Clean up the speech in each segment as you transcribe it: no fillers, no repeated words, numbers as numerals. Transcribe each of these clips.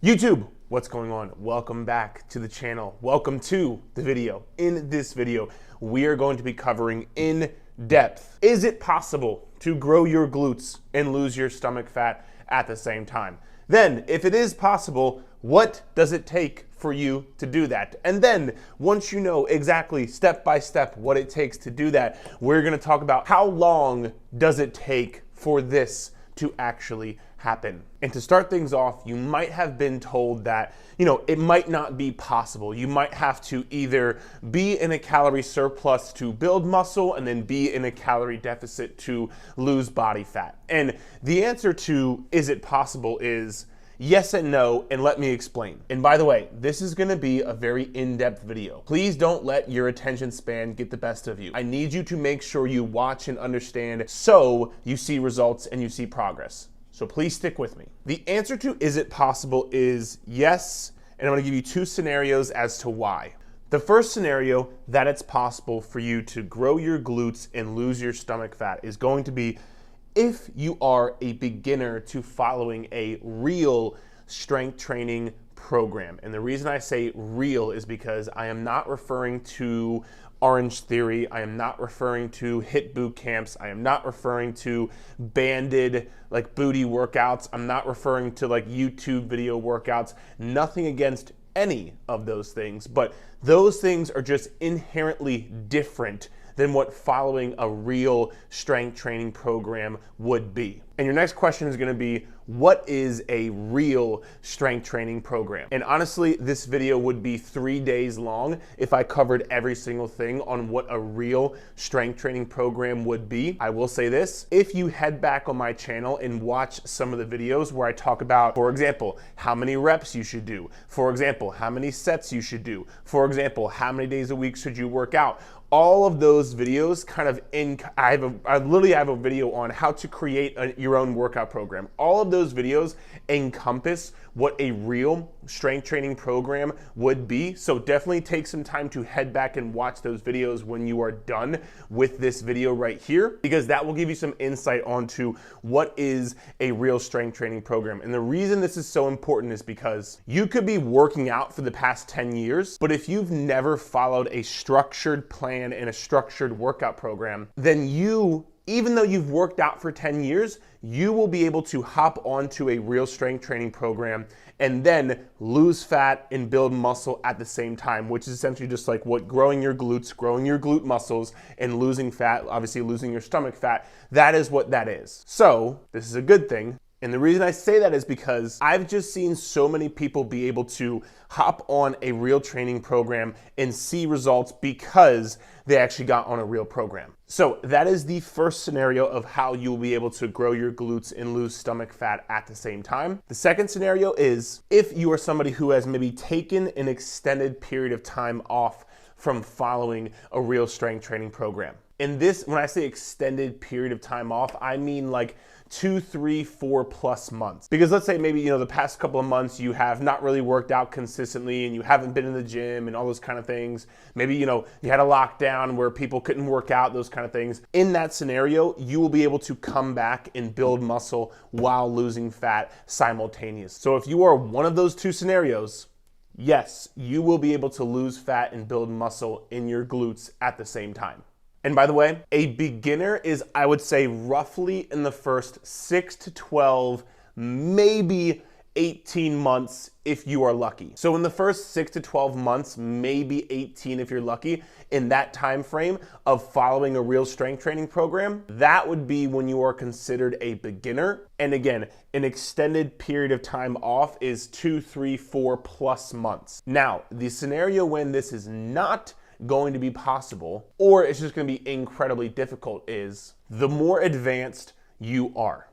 YouTube, what's going on? Welcome back to the channel. Welcome to the video. In this video, we are going to be covering in depth, is it possible to grow your glutes and lose your stomach fat at the same time? Then, if it is possible, what does it take for you to do that? And then, once you know exactly step by step what it takes to do that, we're gonna talk about how long does it take for this to actually happen. And to start things off, you might have been told that, it might not be possible. You might have to either be in a calorie surplus to build muscle and then be in a calorie deficit to lose body fat. And the answer to is it possible is yes and no, and let me explain. And by the way, this is gonna be a very in-depth video. Please don't let your attention span get the best of you. I need you to make sure you watch and understand so you see results and you see progress. So please stick with me. The answer to is it possible is yes, and I'm gonna give you two scenarios as to why. The first scenario that it's possible for you to grow your glutes and lose your stomach fat is going to be if you are a beginner to following a real strength training program. And the reason I say real is because I am not referring to Orange Theory, I am not referring to HIIT boot camps, I am not referring to banded booty workouts, I'm not referring to YouTube video workouts, nothing against any of those things, but those things are just inherently different than what following a real strength training program would be. And your next question is gonna be, what is a real strength training program? And honestly, this video would be 3 days long if I covered every single thing on what a real strength training program would be. I will say this, if you head back on my channel and watch some of the videos where I talk about, for example, how many reps you should do, for example, how many sets you should do, for example, how many days a week should you work out, all of those videos I literally have a video on how to create your own workout program. All of those videos encompass what a real strength training program would be. So definitely take some time to head back and watch those videos when you are done with this video right here, because that will give you some insight onto what is a real strength training program. And the reason this is so important is because you could be working out for the past 10 years, but if you've never followed a structured plan and a structured workout program, then even though you've worked out for 10 years, you will be able to hop onto a real strength training program and then lose fat and build muscle at the same time, which is essentially just like what growing your glutes, growing your glute muscles, and losing fat, obviously losing your stomach fat, that is what that is. So this is a good thing. And the reason I say that is because I've just seen so many people be able to hop on a real training program and see results because they actually got on a real program. So that is the first scenario of how you'll be able to grow your glutes and lose stomach fat at the same time. The second scenario is if you are somebody who has maybe taken an extended period of time off from following a real strength training program. And this, when I say extended period of time off, I mean 2, 3, 4+ months. Because let's say maybe, the past couple of months you have not really worked out consistently and you haven't been in the gym and all those kind of things. Maybe, you had a lockdown where people couldn't work out, those kind of things. In that scenario, you will be able to come back and build muscle while losing fat simultaneously. So if you are one of those two scenarios, yes, you will be able to lose fat and build muscle in your glutes at the same time. And by the way, a beginner is, I would say, roughly in the first 6 to 12, maybe 18 months if you are lucky. So in the first 6 to 12 months, maybe 18 if you're lucky, in that time frame of following a real strength training program, that would be when you are considered a beginner. And again, an extended period of time off is 2, 3, 4+ months. Now, the scenario when this is not going to be possible, or it's just going to be incredibly difficult, is the more advanced you are.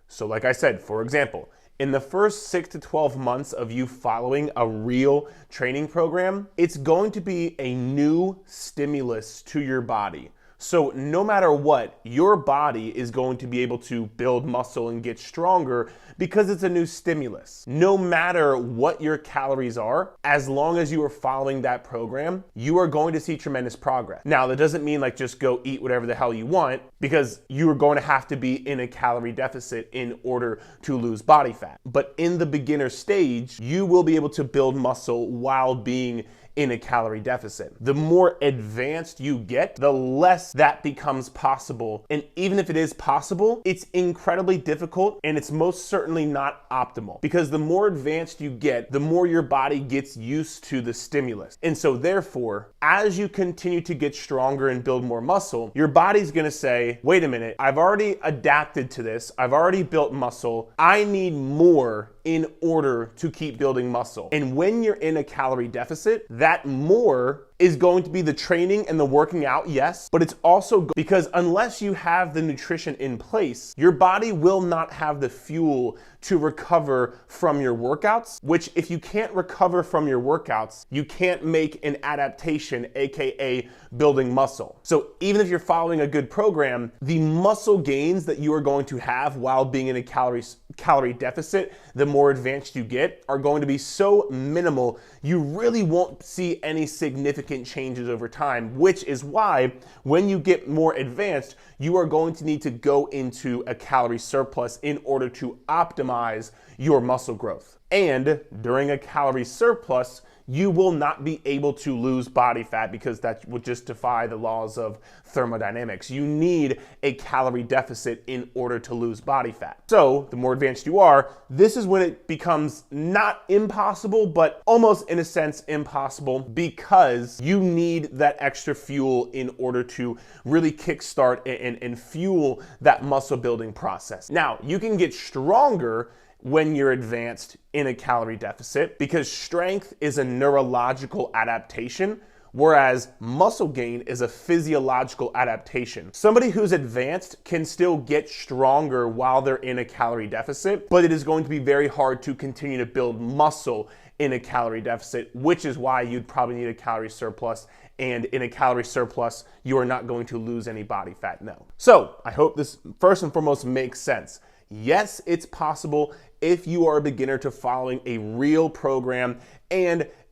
So like I said, for example, in the first 6 to 12 months of you following a real training program, it's going to be a new stimulus to your body So no matter what, your body is going to be able to build muscle and get stronger because it's a new stimulus. No matter what your calories are, as long as you are following that program, you are going to see tremendous progress. Now, that doesn't mean like just go eat whatever the hell you want, because you are going to have to be in a calorie deficit in order to lose body fat. But in the beginner stage, you will be able to build muscle while being in a calorie deficit. The more advanced you get, the less that becomes possible. And even if it is possible, it's incredibly difficult and it's most certainly not optimal, because the more advanced you get, the more your body gets used to the stimulus. And so therefore, as you continue to get stronger and build more muscle, your body's gonna say, wait a minute, I've already adapted to this, I've already built muscle, I need more in order to keep building muscle. And when you're in a calorie deficit, that more is going to be the training and the working out, yes, but it's also because unless you have the nutrition in place, your body will not have the fuel to recover from your workouts, which if you can't recover from your workouts, you can't make an adaptation, AKA building muscle. So even if you're following a good program, the muscle gains that you are going to have while being in a calorie deficit, the more advanced you get, are going to be so minimal, you really won't see any significant changes over time, which is why when you get more advanced, you are going to need to go into a calorie surplus in order to optimize your muscle growth. And during a calorie surplus, you will not be able to lose body fat because that would just defy the laws of thermodynamics. You need a calorie deficit in order to lose body fat. So the more advanced you are, this is when it becomes not impossible, but almost in a sense impossible, because you need that extra fuel in order to really kickstart and fuel that muscle building process. Now, you can get stronger when you're advanced in a calorie deficit, because strength is a neurological adaptation, whereas muscle gain is a physiological adaptation. Somebody who's advanced can still get stronger while they're in a calorie deficit, but it is going to be very hard to continue to build muscle in a calorie deficit, which is why you'd probably need a calorie surplus. And in a calorie surplus, you are not going to lose any body fat, no. So I hope this first and foremost makes sense. Yes, it's possible if you are a beginner to following a real program,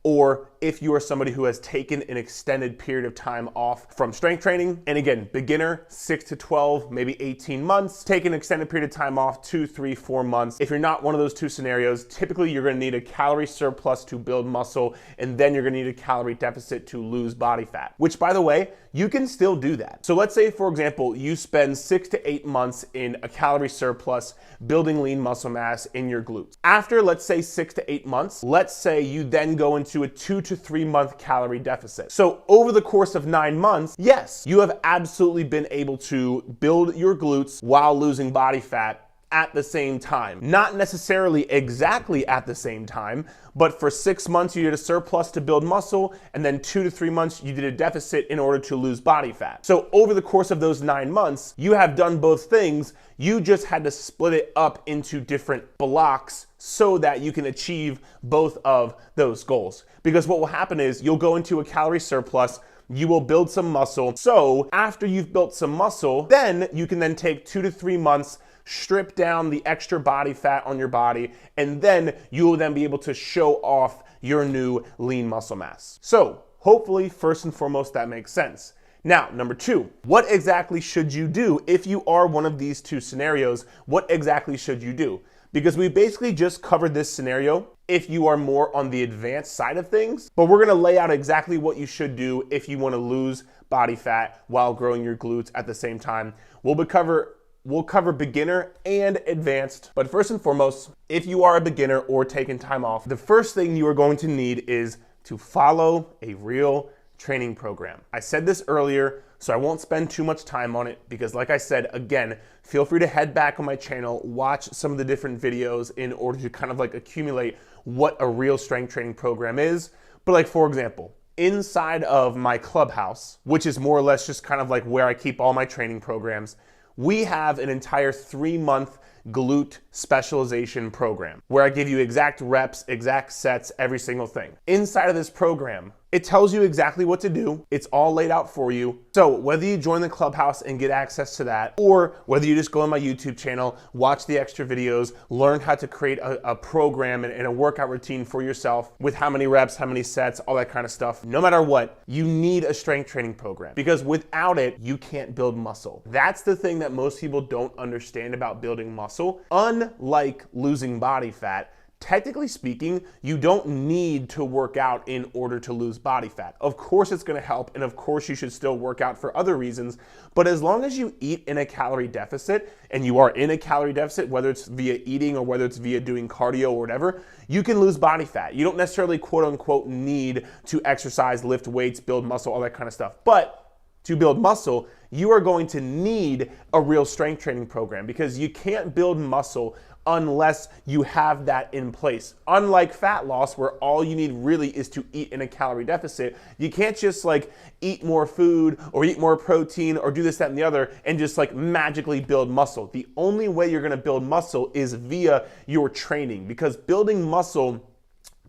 or if you are somebody who has taken an extended period of time off from strength training. And again, beginner, 6 to 12, maybe 18 months, take an extended period of time off, 2, 3, 4 months. If you're not one of those two scenarios, typically you're gonna need a calorie surplus to build muscle, and then you're gonna need a calorie deficit to lose body fat, which by the way, you can still do that. So let's say, for example, you spend 6 to 8 months in a calorie surplus building lean muscle mass in your glutes. After, let's say 6 to 8 months, let's say you then go into a 2 to 3 month calorie deficit. So over the course of 9 months, yes, you have absolutely been able to build your glutes while losing body fat at the same time. Not necessarily exactly at the same time, but for 6 months you did a surplus to build muscle, and then 2 to 3 months you did a deficit in order to lose body fat. So over the course of those 9 months, you have done both things. You just had to split it up into different blocks so that you can achieve both of those goals. Because what will happen is you'll go into a calorie surplus, you will build some muscle. So after you've built some muscle, then you can then take 2 to 3 months, strip down the extra body fat on your body, and then you will then be able to show off your new lean muscle mass. So hopefully, first and foremost, that makes sense. Now, number 2, what exactly should you do if you are one of these two scenarios? What exactly should you do? Because we basically just covered this scenario if you are more on the advanced side of things, but we're gonna lay out exactly what you should do if you wanna lose body fat while growing your glutes at the same time. We'll cover beginner and advanced, but first and foremost, if you are a beginner or taking time off, the first thing you are going to need is to follow a real training program. I said this earlier, so I won't spend too much time on it because like I said, again, feel free to head back on my channel, watch some of the different videos in order to kind of like accumulate what a real strength training program is. But like, for example, inside of My Clubhouse, which is more or less just kind of like where I keep all my training programs, we have an entire 3-month glute specialization program where I give you exact reps, exact sets, every single thing. Inside of this program, It tells you exactly what to do. It's all laid out for you. So whether you join the Clubhouse and get access to that, or whether you just go on my YouTube channel, watch the extra videos, learn how to create a program and a workout routine for yourself with how many reps, how many sets, all that kind of stuff. No matter what, you need a strength training program, because without it, you can't build muscle. That's the thing that most people don't understand about building muscle. Unlike losing body fat, technically speaking, you don't need to work out in order to lose body fat. Of course it's gonna help, and of course you should still work out for other reasons, but as long as you eat in a calorie deficit, and you are in a calorie deficit, whether it's via eating or whether it's via doing cardio or whatever, you can lose body fat. You don't necessarily quote unquote need to exercise, lift weights, build muscle, all that kind of stuff. But to build muscle, you are going to need a real strength training program, because you can't build muscle unless you have that in place. Unlike fat loss, where all you need really is to eat in a calorie deficit, you can't just like eat more food or eat more protein or do this, that, and the other and just like magically build muscle. The only way you're gonna build muscle is via your training, because building muscle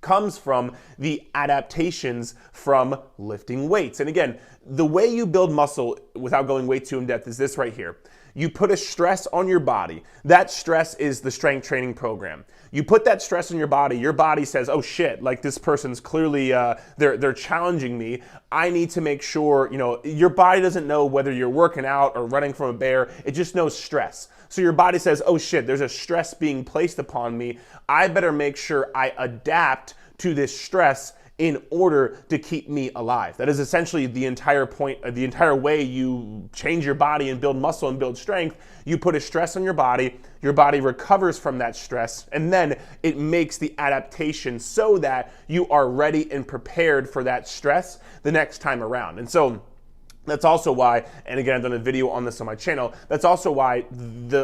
comes from the adaptations from lifting weights. And again, the way you build muscle, without going way too in depth, is this right here. You put a stress on your body. That stress is the strength training program. You put that stress on your body says, oh shit, like this person's clearly, they're challenging me. I need to make sure, your body doesn't know whether you're working out or running from a bear, it just knows stress. So your body says, oh shit, there's a stress being placed upon me. I better make sure I adapt to this stress in order to keep me alive. That is essentially the entire point, the entire way you change your body and build muscle and build strength. You put a stress on your body recovers from that stress, and then it makes the adaptation so that you are ready and prepared for that stress the next time around. And so that's also why, and again, I've done a video on this on my channel, that's also why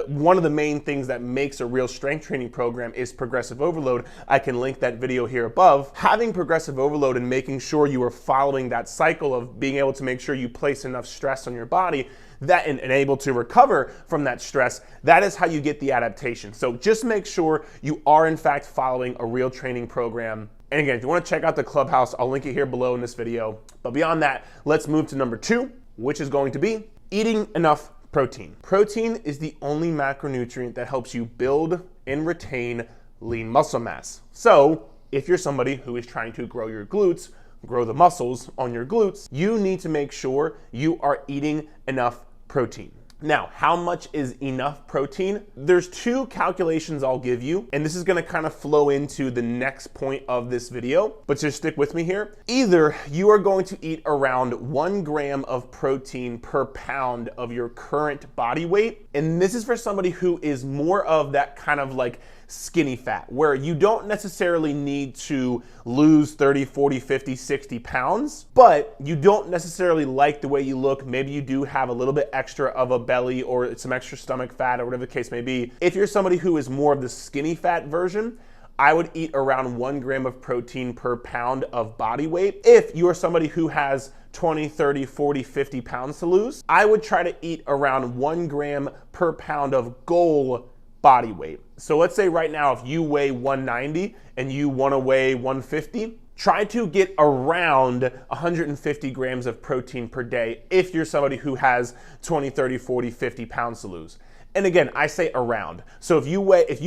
one of the main things that makes a real strength training program is progressive overload. I can link that video here above. Having progressive overload and making sure you are following that cycle of being able to make sure you place enough stress on your body that and able to recover from that stress, that is how you get the adaptation. So just make sure you are in fact following a real training program. And again, if you want to check out the Clubhouse, I'll link it here below in this video. But beyond that, let's move to number 2, which is going to be eating enough protein. Protein is the only macronutrient that helps you build and retain lean muscle mass. So if you're somebody who is trying to grow your glutes, grow the muscles on your glutes, you need to make sure you are eating enough protein. Now, how much is enough protein? There's 2 calculations I'll give you, and this is gonna kind of flow into the next point of this video, but just stick with me here. Either you are going to eat around 1 gram of protein per pound of your current body weight, and this is for somebody who is more of that kind of like skinny fat, where you don't necessarily need to lose 30, 40, 50, 60 pounds, but you don't necessarily like the way you look. Maybe you do have a little bit extra of a belly or some extra stomach fat or whatever the case may be. If you're somebody who is more of the skinny fat version, I would eat around 1 gram of protein per pound of body weight. If you are somebody who has 20, 30, 40, 50 pounds to lose, I would try to eat around 1 gram per pound of goal body weight. So let's say right now, if you weigh 190 and you want to weigh 150, try to get around 150 grams of protein per day if you're somebody who has 20, 30, 40, 50 pounds to lose. And again, I say around. So if you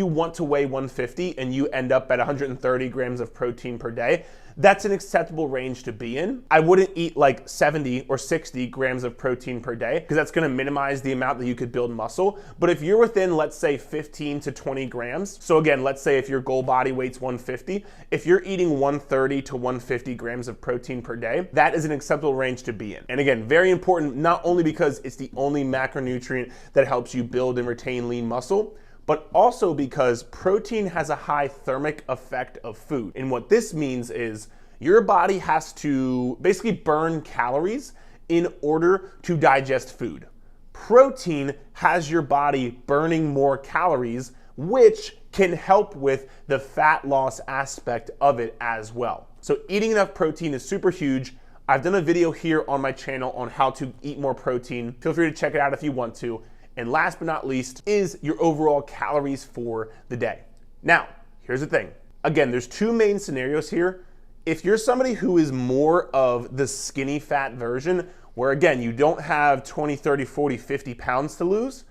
want to weigh 150 and you end up at 130 grams of protein per day, that's an acceptable range to be in. I wouldn't eat like 70 or 60 grams of protein per day, because that's gonna minimize the amount that you could build muscle. But if you're within, let's say 15 to 20 grams, so again, let's say if your goal body weight's 150, if you're eating 130 to 150 grams of protein per day, that is an acceptable range to be in. And again, very important, not only because it's the only macronutrient that helps you build and retain lean muscle, but also because protein has a high thermic effect of food. And what this means is your body has to basically burn calories in order to digest food. Protein has your body burning more calories, which can help with the fat loss aspect of it as well. So eating enough protein is super huge. I've done a video here on my channel on how to eat more protein. Feel free to check it out if you want to. And last but not least is your overall calories for the day. Now, here's the thing. Again, there's 2 main scenarios here. If you're somebody who is more of the skinny fat version, where again, you don't have 20, 30, 40, 50 pounds to lose,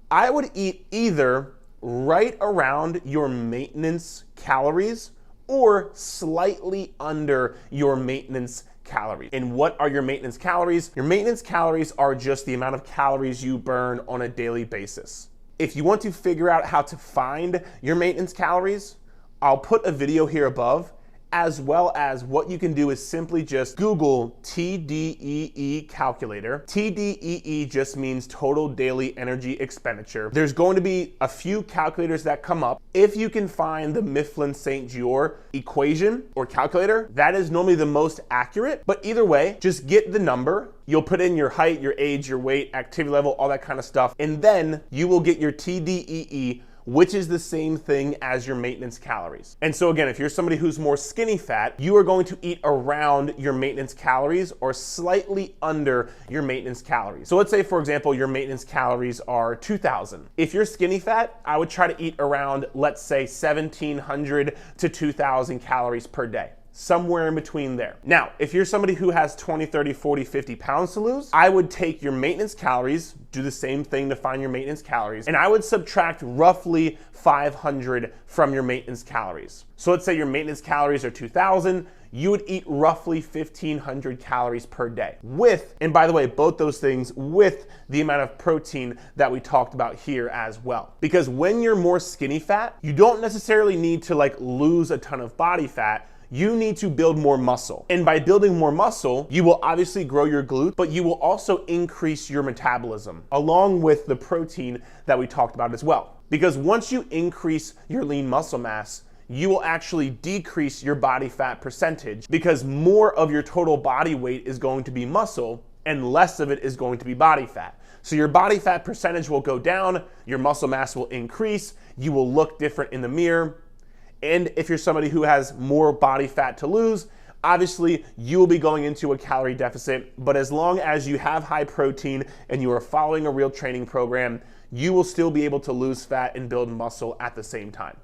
I would eat either right around your maintenance calories or slightly under your maintenance calories. And what are your maintenance calories? Your maintenance calories are just the amount of calories you burn on a daily basis. If you want to figure out how to find your maintenance calories, I'll put a video here above, as well as what you can do is simply just Google TDEE calculator. TDEE just means total daily energy expenditure. There's going to be a few calculators that come up. If you can find the Mifflin-St. Jeor equation or calculator, that is normally the most accurate. But either way, just get the number. You'll put in your height, your age, your weight, activity level, all that kind of stuff. And then you will get your TDEE, which is the same thing as your maintenance calories. And so again, if you're somebody who's more skinny fat, you are going to eat around your maintenance calories or slightly under your maintenance calories. So let's say, for example, your maintenance calories are 2,000. If you're skinny fat, I would try to eat around, let's say, 1,700 to 2,000 calories per day. Somewhere in between there. Now, if you're somebody who has 20, 30, 40, 50 pounds to lose, I would take your maintenance calories, do the same thing to find your maintenance calories, and I would subtract roughly 500 from your maintenance calories. So let's say your maintenance calories are 2,000, you would eat roughly 1,500 calories per day with, and by the way, both those things with the amount of protein that we talked about here as well. Because when you're more skinny fat, you don't necessarily need to like lose a ton of body fat. You need to build more muscle. And by building more muscle, you will obviously grow your glute, but you will also increase your metabolism along with the protein that we talked about as well. Because once you increase your lean muscle mass, you will actually decrease your body fat percentage because more of your total body weight is going to be muscle and less of it is going to be body fat. So your body fat percentage will go down, your muscle mass will increase, you will look different in the mirror. And if you're somebody who has more body fat to lose, obviously you will be going into a calorie deficit, but as long as you have high protein and you are following a real training program, you will still be able to lose fat and build muscle at the same time.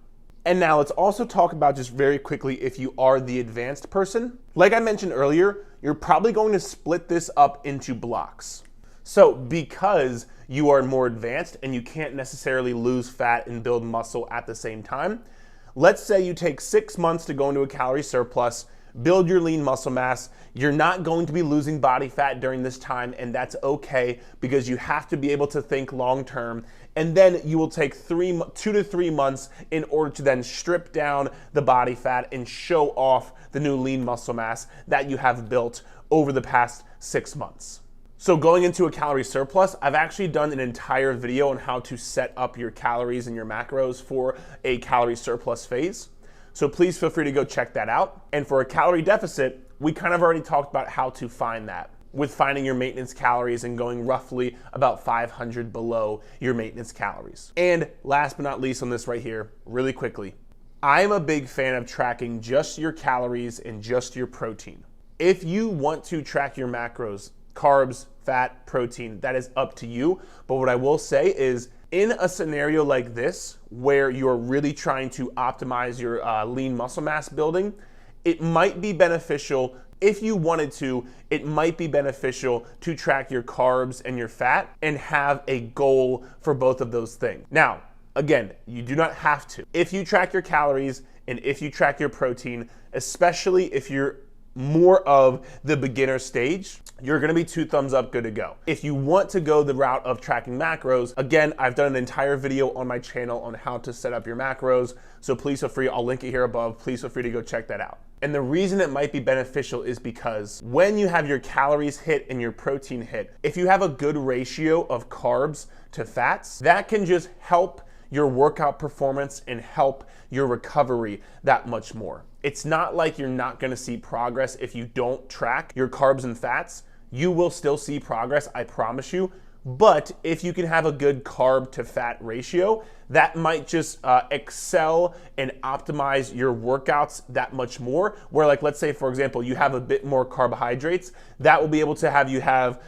And now let's also talk about just very quickly if you are the advanced person. Like I mentioned earlier, you're probably going to split this up into blocks. So because you are more advanced and you can't necessarily lose fat and build muscle at the same time, let's say you take 6 months to go into a calorie surplus, build your lean muscle mass. You're not going to be losing body fat during this time, and that's okay because you have to be able to think long term. And then you will take 2 to 3 months in order to then strip down the body fat and show off the new lean muscle mass that you have built over the past 6 months. So going into a calorie surplus, I've actually done an entire video on how to set up your calories and your macros for a calorie surplus phase. So please feel free to go check that out. And for a calorie deficit, we kind of already talked about how to find that with finding your maintenance calories and going roughly about 500 below your maintenance calories. And last but not least on this right here, really quickly, I'm a big fan of tracking just your calories and just your protein. If you want to track your macros, carbs, fat, protein, that is up to you. But what I will say is in a scenario like this, where you're really trying to optimize your lean muscle mass building, it might be beneficial, if you wanted to, it might be beneficial to track your carbs and your fat and have a goal for both of those things. Now, again, you do not have to. If you track your calories and if you track your protein, especially if you're more of the beginner stage, you're gonna be 2 thumbs up, good to go. If you want to go the route of tracking macros, again, I've done an entire video on my channel on how to set up your macros, so please feel free, I'll link it here above, please feel free to go check that out. And the reason it might be beneficial is because when you have your calories hit and your protein hit, if you have a good ratio of carbs to fats, that can just help your workout performance and help your recovery that much more. It's not like you're not gonna see progress if you don't track your carbs and fats. You will still see progress, I promise you. But if you can have a good carb to fat ratio, that might just excel and optimize your workouts that much more. Where, like, let's say, for example, you have a bit more carbohydrates, that will be able to have you have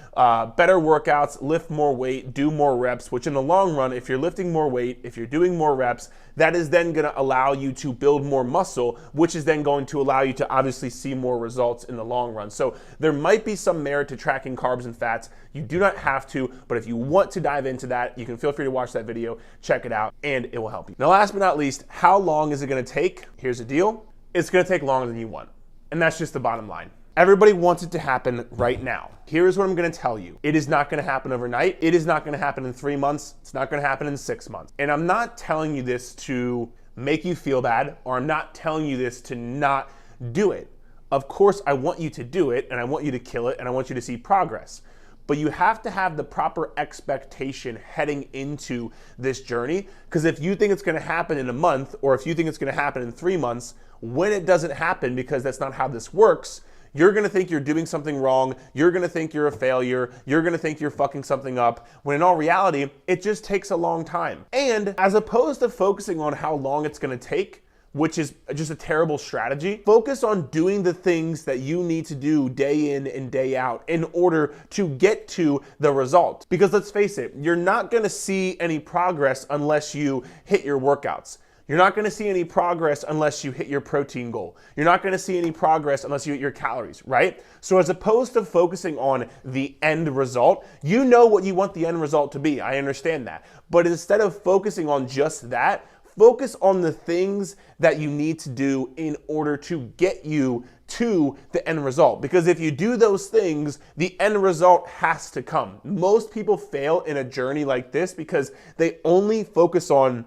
better workouts, lift more weight, do more reps, which in the long run, if you're lifting more weight, if you're doing more reps, that is then gonna allow you to build more muscle, which is then going to allow you to obviously see more results in the long run. So there might be some merit to tracking carbs and fats. You do not have to, but if you want to dive into that, you can feel free to watch that video, check it out, and it will help you. Now, last but not least, how long is it gonna take? Here's the deal. It's gonna take longer than you want. And that's just the bottom line. Everybody wants it to happen right now. Here's what I'm gonna tell you. It is not gonna happen overnight. It is not gonna happen in 3 months. It's not gonna happen in 6 months. And I'm not telling you this to make you feel bad, or I'm not telling you this to not do it. Of course, I want you to do it, and I want you to kill it, and I want you to see progress. But you have to have the proper expectation heading into this journey, because if you think it's gonna happen in a month, or if you think it's gonna happen in 3 months, when it doesn't happen, because that's not how this works, you're gonna think you're doing something wrong, you're gonna think you're a failure, you're gonna think you're fucking something up, when in all reality, it just takes a long time. And as opposed to focusing on how long it's gonna take, which is just a terrible strategy, focus on doing the things that you need to do day in and day out in order to get to the result. Because let's face it, you're not gonna see any progress unless you hit your workouts. You're not gonna see any progress unless you hit your protein goal. You're not gonna see any progress unless you hit your calories, right? So as opposed to focusing on the end result, you know what you want the end result to be, I understand that. But instead of focusing on just that, focus on the things that you need to do in order to get you to the end result. Because if you do those things, the end result has to come. Most people fail in a journey like this because they only focus on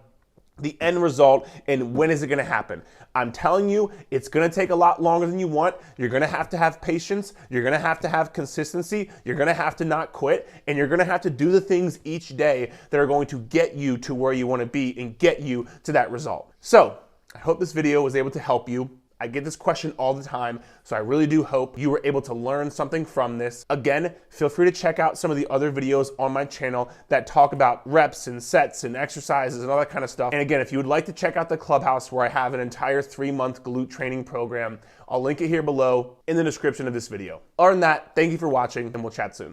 the end result and when is it gonna happen. I'm telling you, it's gonna take a lot longer than you want. You're gonna have patience. You're gonna have consistency. You're gonna have to not quit. And you're gonna have to do the things each day that are going to get you to where you wanna be and get you to that result. So I hope this video was able to help you. I get this question all the time, so I really do hope you were able to learn something from this. Again, feel free to check out some of the other videos on my channel that talk about reps and sets and exercises and all that kind of stuff. And again, if you would like to check out the Clubhouse where I have an entire 3-month glute training program, I'll link it here below in the description of this video. Other than that, thank you for watching, and we'll chat soon.